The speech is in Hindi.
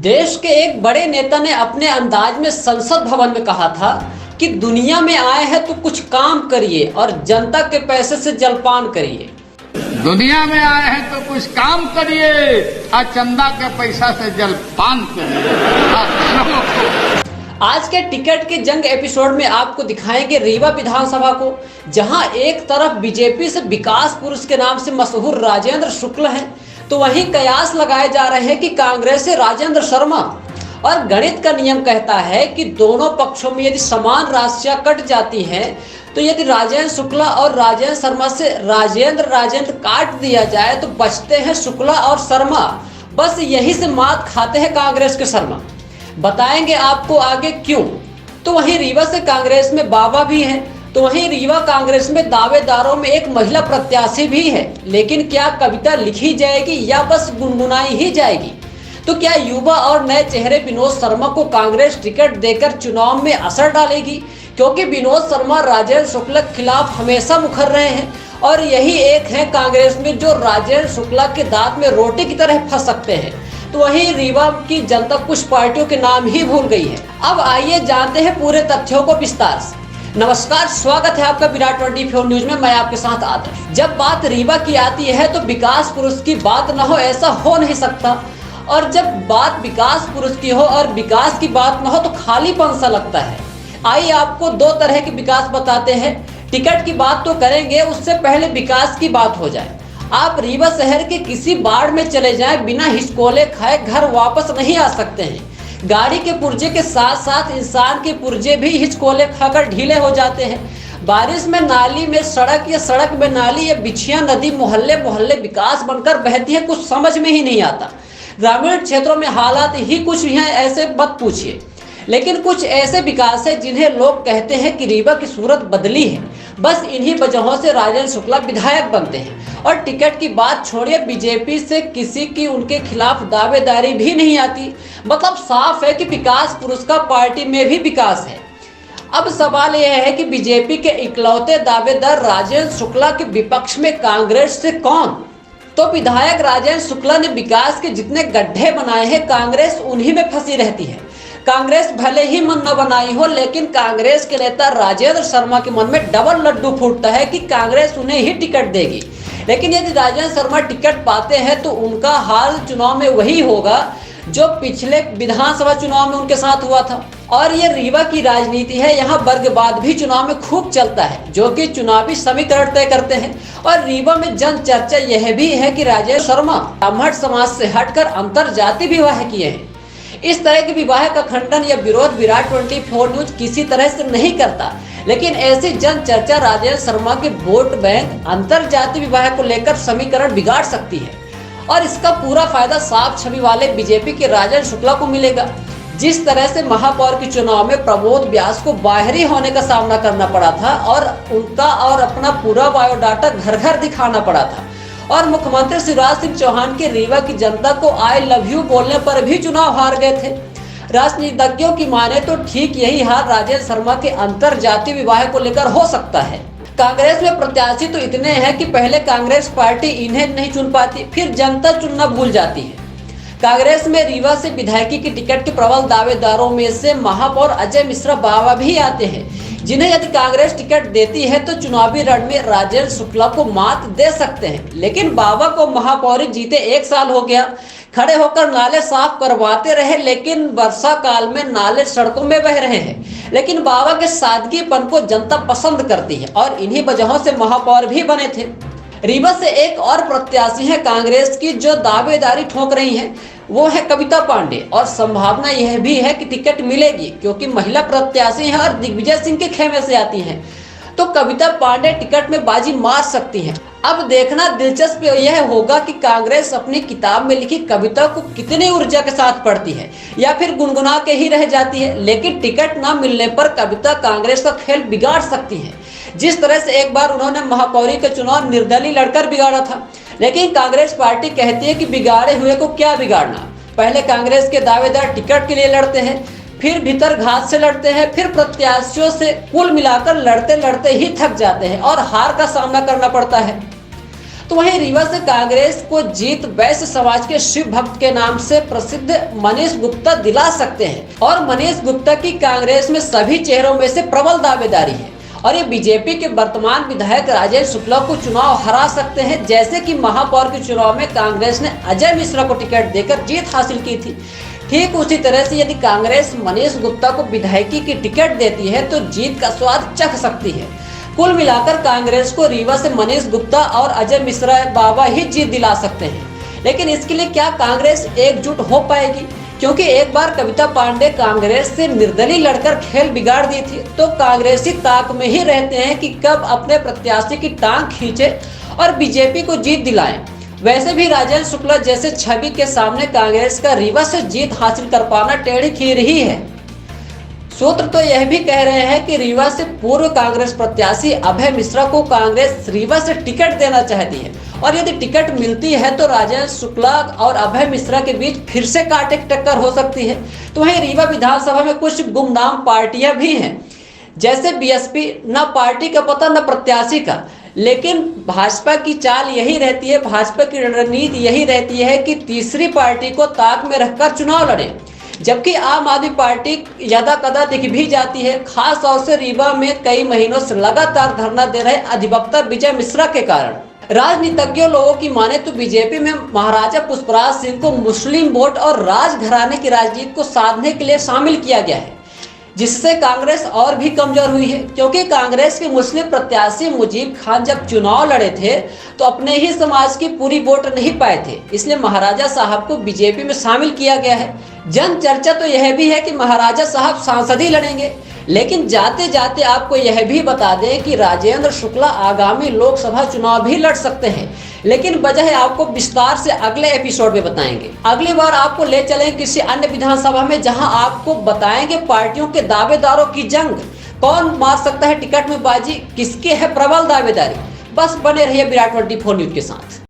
देश के एक बड़े नेता ने अपने अंदाज में संसद भवन में कहा था कि दुनिया में आए हैं तो कुछ काम करिए और जनता के पैसे से जलपान करिए। दुनिया में आए हैं तो कुछ काम करिए और चंदा के पैसा से जलपान करिए। आज के टिकट की जंग एपिसोड में आपको दिखाएंगे रीवा विधानसभा को, जहां एक तरफ बीजेपी से विकास पुरुष के नाम से मशहूर राजेंद्र शुक्ल हैं, तो वहीं कयास लगाए जा रहे हैं कि कांग्रेस से राजेंद्र शर्मा। और गणित का नियम कहता है कि दोनों पक्षों में यदि समान राशियां कट जाती हैं, तो यदि राजेंद्र शुक्ला और राजेंद्र शर्मा से राजेंद्र काट दिया जाए तो बचते हैं शुक्ला और शर्मा। बस यही से मात खाते हैं कांग्रेस के शर्मा। बताएंगे आपको आगे क्यों। तो वहीं रीवा से कांग्रेस में बाबा भी है, तो वहीं रीवा कांग्रेस में दावेदारों में एक महिला प्रत्याशी भी है। लेकिन क्या कविता लिखी जाएगी या बस गुनगुनाई ही जाएगी? तो क्या युवा और नए चेहरे विनोद शर्मा को कांग्रेस टिकट देकर चुनाव में असर डालेगी? क्योंकि विनोद शर्मा राजेंद्र शुक्ला के खिलाफ हमेशा मुखर रहे हैं और यही एक है कांग्रेस में जो राजेंद्र शुक्ला के दांत में रोटी की तरह फंस सकते हैं। तो वहीं रीवा की जनता कुछ पार्टियों के नाम ही भूल गई है। अब आइए जानते हैं पूरे तथ्यों को विस्तार से। नमस्कार, स्वागत है आपका विराट 24 न्यूज में। मैं आपके साथ आदर्श। जब बात रीवा की आती है तो विकास पुरुष की बात न हो ऐसा हो नहीं सकता, और जब बात विकास पुरुष की हो और विकास की बात न हो तो खालीपन सा लगता है। आइए आपको दो तरह के विकास बताते हैं। टिकट की बात तो करेंगे, उससे पहले विकास की बात हो जाए। आप रीवा शहर के किसी बाड़ में चले जाएं, बिना हिचकोले खाए घर वापस नहीं आ सकते हैं। गाड़ी के पुर्जे के साथ साथ इंसान के पुर्जे भी हिचकोले खाकर ढीले हो जाते हैं। बारिश में नाली में सड़क या सड़क में नाली या बिछिया नदी मोहल्ले मोहल्ले विकास बनकर बहती है, कुछ समझ में ही नहीं आता। ग्रामीण क्षेत्रों में हालात ही कुछ हैं, ऐसे मत पूछिए। लेकिन कुछ ऐसे विकास है जिन्हें लोग कहते हैं कि रीवा की सूरत बदली है। बस इन्हीं वजहों से राजेंद्र शुक्ला विधायक बनते हैं। और टिकट की बात छोड़िए, बीजेपी से किसी की उनके खिलाफ दावेदारी भी नहीं आती। मतलब साफ है कि विकास पुरुष का पार्टी में भी विकास है। अब सवाल यह है कि बीजेपी के इकलौते दावेदार राजेंद्र शुक्ला के विपक्ष में कांग्रेस से कौन? तो विधायक राजेंद्र शुक्ला ने विकास के जितने गड्ढे बनाए हैं, कांग्रेस उन्हीं में फंसी रहती है। कांग्रेस भले ही मन न बनाई हो, लेकिन कांग्रेस के नेता राजेंद्र शर्मा के मन में डबल लड्डू फूटता है कि कांग्रेस उन्हें ही टिकट देगी। लेकिन यदि राजेंद्र शर्मा टिकट पाते हैं तो उनका हाल चुनाव में वही होगा जो पिछले विधानसभा चुनाव में उनके साथ हुआ था। और ये रीवा की राजनीति है, यहाँ वर्गवाद भी चुनाव में खूब चलता है, जो कि चुनावी समीकरण तय करते हैं। और रीवा में जन चर्चा यह भी है कि राजेंद्र शर्मा ब्राह्मण समाज से हटकर अंतर जाति विवाह किए हैं। इस तरह के विवाह का खंडन या विरोध विराट 24 न्यूज किसी तरह से नहीं करता, लेकिन ऐसी जन चर्चा राजेंद्र शर्मा के वोट बैंक अंतर जाति विवाह को लेकर समीकरण बिगाड़ सकती है। और इसका पूरा फायदा साफ छवि वाले बीजेपी के राजेंद्र शुक्ला को मिलेगा। जिस तरह से महापौर के चुनाव में प्रमोद व्यास को बाहरी होने का सामना करना पड़ा था और उनका और अपना पूरा बायोडाटा घर घर दिखाना पड़ा था, और मुख्यमंत्री शिवराज सिंह चौहान के रीवा की जनता को आई लव यू बोलने पर भी चुनाव हार गए थे। राजनीतिज्ञों की माने तो ठीक यही हाल राजेंद्र शर्मा के अंतर जाति विवाह को लेकर हो सकता है। कांग्रेस में प्रत्याशी तो इतने हैं कि पहले कांग्रेस पार्टी इन्हें नहीं चुन पाती, फिर जनता चुनना भूल जाती है। कांग्रेस में रीवा से विधायकी की टिकट के प्रबल दावेदारों में से महापौर अजय मिश्रा बाबा भी आते हैं, जिन्हें यदि कांग्रेस टिकट देती है तो चुनावी रण में राजेंद्र शुक्ला को मात दे सकते हैं। लेकिन बाबा को महापौरी जीते 1 साल हो गया, खड़े होकर नाले साफ करवाते रहे, लेकिन वर्षा काल में नाले सड़कों में बह रहे हैं। लेकिन बाबा के सादगीपन को जनता पसंद करती है और इन्हीं वजहों से महापौर भी बने थे। रीवा से एक और प्रत्याशी है कांग्रेस की जो दावेदारी ठोक रही है, वो है कविता पांडे। और संभावना यह भी है कि टिकट मिलेगी, क्योंकि महिला प्रत्याशी हैं और दिग्विजय सिंह के खेमे से आती हैं। तो कविता पांडे टिकट में बाजी मार सकती हैं। अब देखना दिलचस्प यह होगा कि कांग्रेस अपनी किताब में लिखी कविता को कितनी ऊर्जा के साथ पढ़ती है या फिर गुनगुना के ही रह जाती है। लेकिन टिकट न मिलने पर कविता कांग्रेस का खेल बिगाड़ सकती है, जिस तरह से एक बार उन्होंने महापौरी का चुनाव निर्दलीय लड़कर बिगाड़ा था। लेकिन कांग्रेस पार्टी कहती है कि बिगाड़े हुए को क्या बिगाड़ना। पहले कांग्रेस के दावेदार टिकट के लिए लड़ते हैं, फिर भीतर घात से लड़ते हैं, फिर प्रत्याशियों से, कुल मिलाकर लड़ते लड़ते ही थक जाते हैं और हार का सामना करना पड़ता है। तो तो वहीं रीवा से कांग्रेस को जीत वैश्य समाज के शिव भक्त के नाम से प्रसिद्ध मनीष गुप्ता दिला सकते हैं और मनीष गुप्ता की कांग्रेस में सभी चेहरों में से प्रबल दावेदारी है और ये बीजेपी के वर्तमान विधायक राजेंद्र शुक्ला को चुनाव हरा सकते हैं। जैसे कि महापौर के चुनाव में कांग्रेस ने अजय मिश्रा को टिकट देकर जीत हासिल की थी, ठीक उसी तरह से यदि कांग्रेस मनीष गुप्ता को विधायकी की टिकट देती है तो जीत का स्वाद चख सकती है। कुल मिलाकर कांग्रेस को रीवा से मनीष गुप्ता और अजय मिश्रा बाबा ही जीत दिला सकते हैं। लेकिन इसके लिए क्या कांग्रेस एकजुट हो पाएगी? क्योंकि एक बार कविता पांडे कांग्रेस से निर्दलीय लड़कर खेल बिगाड़ दी थी, तो कांग्रेसी ताक में ही रहते हैं कि कब अपने प्रत्याशी की टांग खींचे और बीजेपी को जीत दिलाएं। वैसे भी राजेंद्र शुक्ला जैसे छवि के सामने कांग्रेस का रीवा से जीत हासिल कर पाना टेढ़ी खीर ही है। सूत्र तो यह भी कह रहे हैं कि रीवा से पूर्व कांग्रेस प्रत्याशी अभय मिश्रा को कांग्रेस रीवा से टिकट देना चाहती है और यदि टिकट मिलती है तो राजेंद्र शुक्ला और अभय मिश्रा के बीच फिर से कांटे की टक्कर हो सकती है। तो वहीं रीवा विधानसभा में कुछ गुमनाम पार्टियां भी हैं, जैसे बीएसपी, न पार्टी का पता न प्रत्याशी का। लेकिन भाजपा की चाल यही रहती है, भाजपा की रणनीति यही रहती है कि तीसरी पार्टी को ताक में रखकर चुनाव लड़े, जबकि आम आदमी पार्टी यदा कदा दिख भी जाती है, खास तौर से रीवा में कई महीनों से लगातार धरना दे रहे अधिवक्ता विजय मिश्रा के कारण। राजनीतिज्ञों लोगों की माने तो बीजेपी में महाराजा पुष्पराज सिंह को मुस्लिम वोट और राजघराने की राजनीति को साधने के लिए शामिल किया गया है, जिससे कांग्रेस और भी कमजोर हुई है। क्योंकि कांग्रेस के मुस्लिम प्रत्याशी मुजीब खान जब चुनाव लड़े थे तो अपने ही समाज की पूरी वोट नहीं पाए थे, इसलिए महाराजा साहब को बीजेपी में शामिल किया गया है। जन चर्चा तो यह भी है कि महाराजा साहब सांसद ही लड़ेंगे। लेकिन जाते जाते आपको यह भी बता दें कि राजेंद्र शुक्ला आगामी लोकसभा चुनाव भी लड़ सकते हैं, लेकिन वजह आपको विस्तार से अगले एपिसोड में बताएंगे। अगली बार आपको ले चलें किसी अन्य विधानसभा में, जहां आपको बताएंगे पार्टियों के दावेदारों की जंग, कौन मार सकता है टिकट में बाजी, किसके है प्रबल दावेदारी। बस बने रहिए विराट 24 न्यूज के साथ।